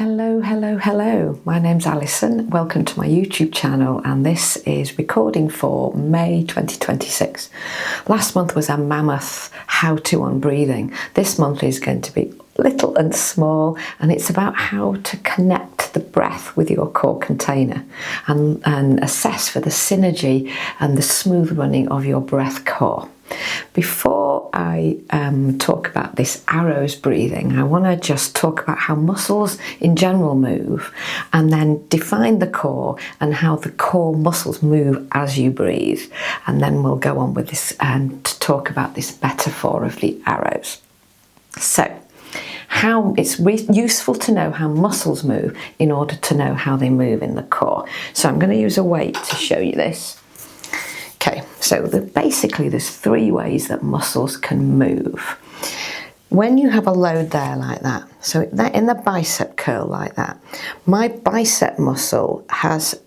Hello. My name's Alison. Welcome to my YouTube channel, and this is recording for May 2026. Last month was a mammoth how-to on breathing. This month is going to be little and small, and it's about how to connect the breath with your core container and assess for the synergy and the smooth running of your breath core. Before I talk about this arrows breathing, I want to just talk about how muscles in general move, and then define the core and how the core muscles move as you breathe. And then we'll go on with this and talk about this metaphor of the arrows. So, how it's useful to know how muscles move in order to know how they move in the core. So I'm going to use a weight to show you this. Okay, so basically there's three ways that muscles can move. When you have a load there like that, so that in the bicep curl like that, my bicep muscle has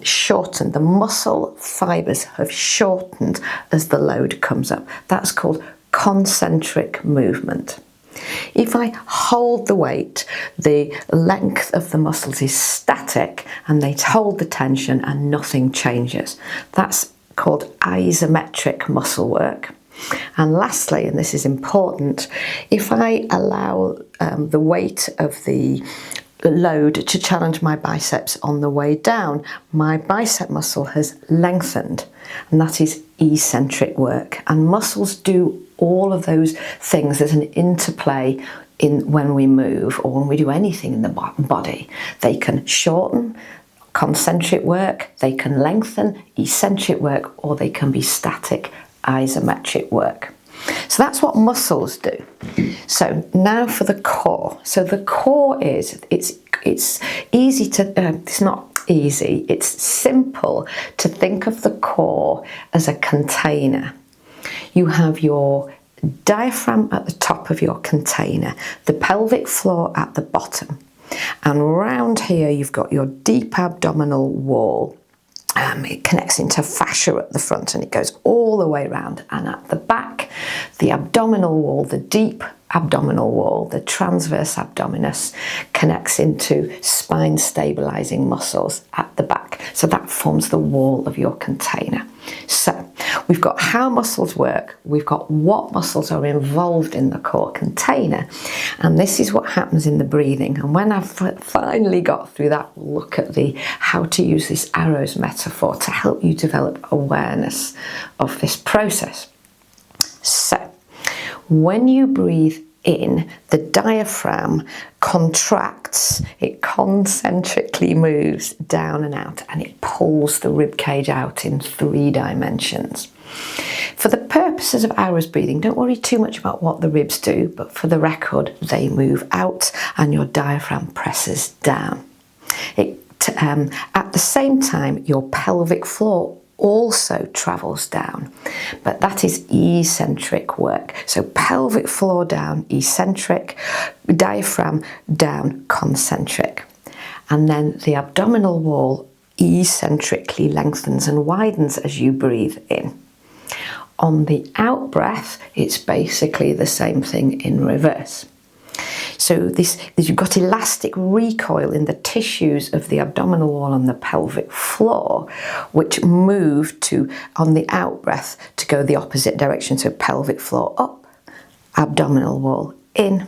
shortened, the muscle fibers have shortened as the load comes up. That's called concentric movement. If I hold the weight, the length of the muscles is static and they hold the tension and nothing changes. That's called isometric muscle work. And lastly, and this is important, if I allow the weight of the load to challenge my biceps on the way down, my bicep muscle has lengthened, and that is eccentric work. And muscles do all of those things. There's an interplay in when we move or when we do anything in the body. They can shorten, concentric work, they can lengthen, eccentric work, or they can be static, isometric work. So that's what muscles do. So now for the core. So the core is, it's easy to, it's not easy, it's simple to think of the core as a container. You have your diaphragm at the top of your container, the pelvic floor at the bottom. And around here you've got your deep abdominal wall. It connects into fascia at the front and it goes all the way around. And at the back, the abdominal wall, the deep abdominal wall, the transverse abdominis, connects into spine stabilizing muscles at the back. So that forms the wall of your container. So we've got how muscles work, we've got what muscles are involved in the core container, and this is what happens in the breathing. And when I've finally got through that, we'll look at the how to use this arrows metaphor to help you develop awareness of this process. So when you breathe in, the diaphragm contracts, it concentrically moves down and out, and it pulls the rib cage out in 3 dimensions. For the purposes of arrows breathing, don't worry too much about what the ribs do, but for the record, they move out and your diaphragm presses down. At the same time, your pelvic floor also travels down, but that is eccentric work. So pelvic floor down, eccentric, diaphragm down, concentric. And then the abdominal wall eccentrically lengthens and widens as you breathe in. On the out breath, it's basically the same thing in reverse. So you've got elastic recoil in the tissues of the abdominal wall and the pelvic floor, which move to, on the out breath, to go the opposite direction. So pelvic floor up, abdominal wall in,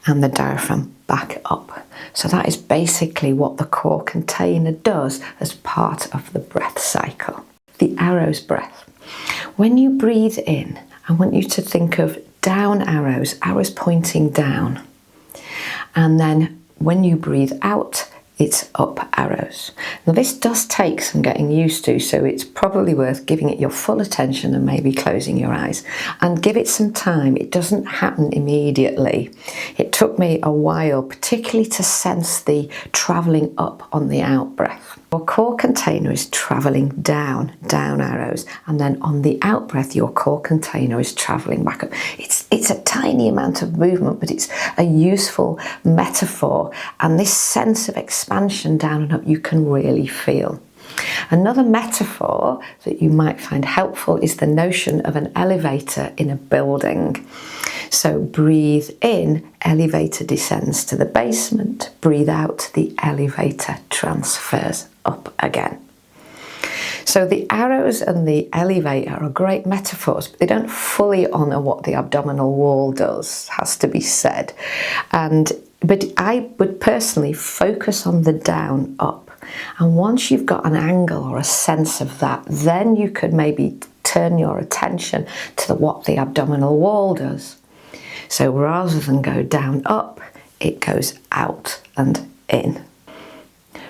and the diaphragm back up. So that is basically what the core container does as part of the breath cycle. The arrows breath. When you breathe in, I want you to think of down arrows pointing down. And then when you breathe out, it's up arrows. Now this does take some getting used to, so it's probably worth giving it your full attention and maybe closing your eyes. And give it some time. It doesn't happen immediately. It took me a while, particularly to sense the travelling up on the out breath. Your core container is travelling down arrows, and then on the out breath, your core container is travelling back up. It's a tiny amount of movement, but it's a useful metaphor, and this sense of expansion down and up you can really feel. Another metaphor that you might find helpful is the notion of an elevator in a building. So breathe in, elevator descends to the basement. Breathe out, the elevator transfers up again. So the arrows and the elevator are great metaphors, but they don't fully honour what the abdominal wall does, has to be said. But I would personally focus on the down up. And once you've got an angle or a sense of that, then you could maybe turn your attention to what the abdominal wall does. So rather than go down up, it goes out and in.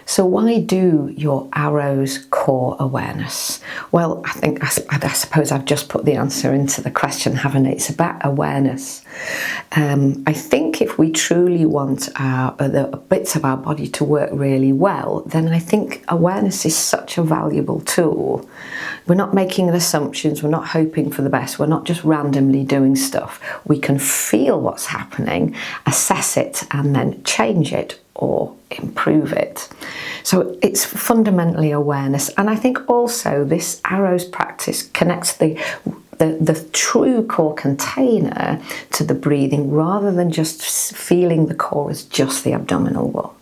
So why do your arrows core awareness? Well, I suppose I've just put the answer into the question, haven't I? It's about awareness. I think if we truly want the bits of our body to work really well, then I think awareness is such a valuable tool. We're not making assumptions, we're not hoping for the best, we're not just randomly doing stuff. We can feel what's happening, assess it, and then change it or improve it. So it's fundamentally awareness. And I think also this arrows practice connects the true core container to the breathing, rather than just feeling the core as just the abdominal wall.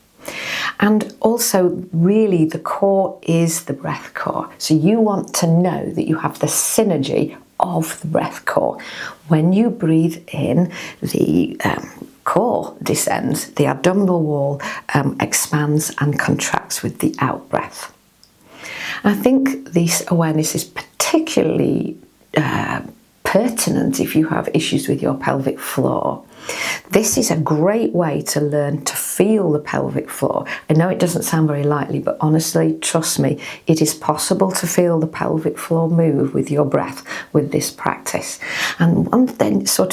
And also, really, the core is the breath core. So you want to know that you have the synergy of the breath core. When you breathe in, the core descends, the abdominal wall expands and contracts with the out breath. I think this awareness is particularly pertinent if you have issues with your pelvic floor. This is a great way to learn to feel the pelvic floor. I know it doesn't sound very likely, but honestly, trust me, it is possible to feel the pelvic floor move with your breath with this practice. And then so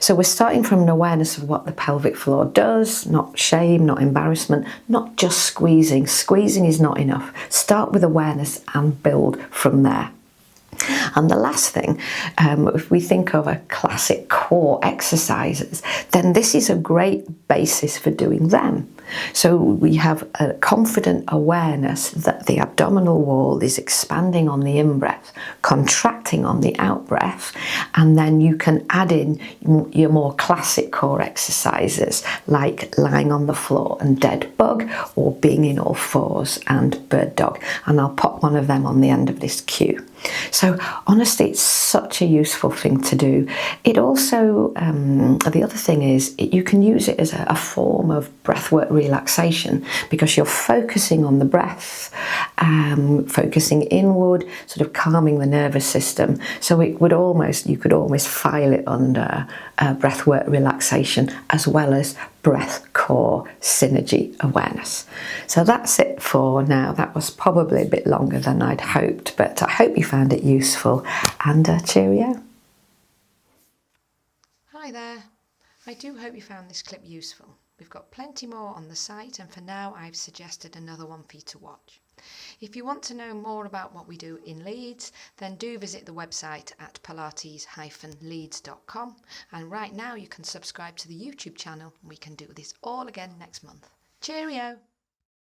we're starting from an awareness of what the pelvic floor does, not shame, not embarrassment, not just squeezing. Squeezing is not enough. Start with awareness and build from there. And the last thing, if we think of a classic core exercises, then this is a great basis for doing them. So we have a confident awareness that the abdominal wall is expanding on the in-breath, contracting on the out-breath, and then you can add in your more classic core exercises like lying on the floor and dead bug, or being in all fours and bird dog. And I'll pop one of them on the end of this cue. So honestly, it's such a useful thing to do. It also, the other thing is, you can use it as a form of breathwork relaxation, because you're focusing on the breath, focusing inward, sort of calming the nervous system. So you could almost file it under breathwork relaxation as well as breath core synergy awareness. So that's it for now. That was probably a bit longer than I'd hoped, but I hope you found it useful, and cheerio. Hi there. I do hope you found this clip useful. We've got plenty more on the site, and for now I've suggested another one for you to watch. If you want to know more about what we do in Leeds, then do visit the website at pilates-leeds.com, and right now you can subscribe to the YouTube channel, and we can do this all again next month. Cheerio!